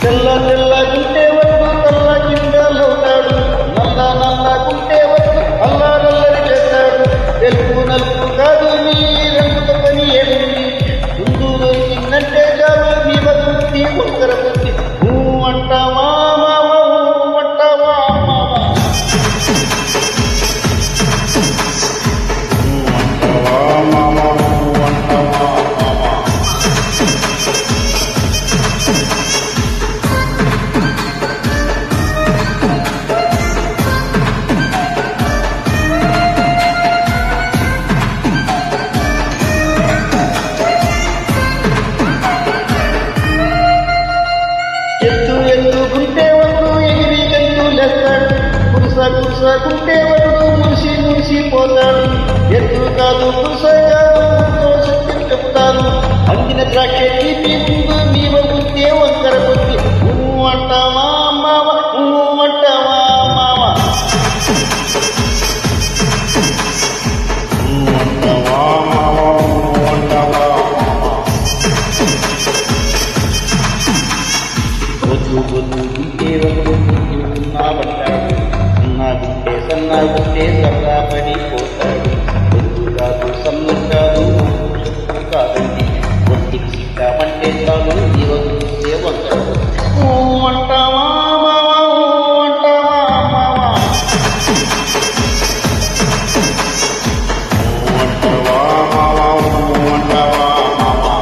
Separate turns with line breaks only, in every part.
తెల్ల తెల్లగుంటే వరకు తెల్ల కిందలవుతాడు, నల్ల నల్లగుంటే వరకు అల్లారల్లరి చేస్తాడు. తెలుపు నలుపు కాదు నీ రంగుతో పని ఏముంది, ముందు దొరికిందంటే చాలు నీ బతుకుతి ఒక్కర బుద్ధి. అంటావా మామ, అంటావా మామ, అంటావా మామ, అంటావా మామ. ఎత్తుకుంటే వరకు ఎగిరి గంతులేస్తాడు, కురుసకుంటే వరకు మురిసిపోతాడు. ఎత్తు కాదు కురుస కాదు సత్యం చెప్తాను, అందిన ద్రాక్ష తీపి ముందు నీవ బుద్ధే వంకర బుద్ధి. అంటావా మావ, అంటావా మావ, అంటావా మావ, అంటావా మావ. బొద్దుంటే ఉన్నామంటాడు, సన్నాగుంటే సరదా పడిపోతాడు. బొద్దు కాదు సన్ను కాదు కాదండి, ఒంటికి సిక్కామంటే చాలు జీవే వంటాడు. అంటావా మావా, అంటావా మావా, అంటావా మావా, అంటావా మావా.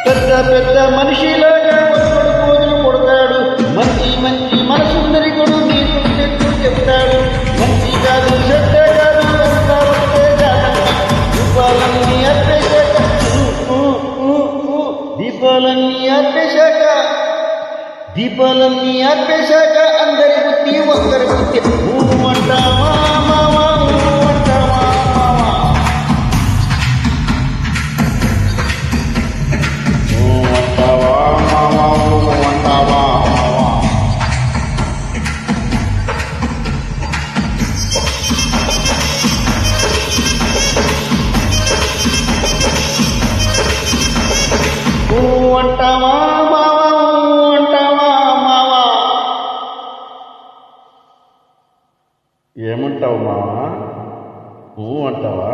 పెద్ద పెద్ద మనిషిలాగా ఒక్కడు పోజులు కొడతాడు, మంచి మంచి మనసుందరికొడు నీకు చెట్లు చెప్తాడు. మంచి కాదు చెడ్డ కాదు అంతా ఒకటే జానండి, దీపాలన్నీ అర్పేశాక, దీపాలన్నీ అర్పేశాక అందరి బుద్ధి ఒక్కరి బుద్ధి. అంటావా మావా, అంటావా మావా, అంటావా మావా, అంటావా మావా. అంటావా మావా, అంటావా మావా. ఏమంటావు మావా, అంటావా?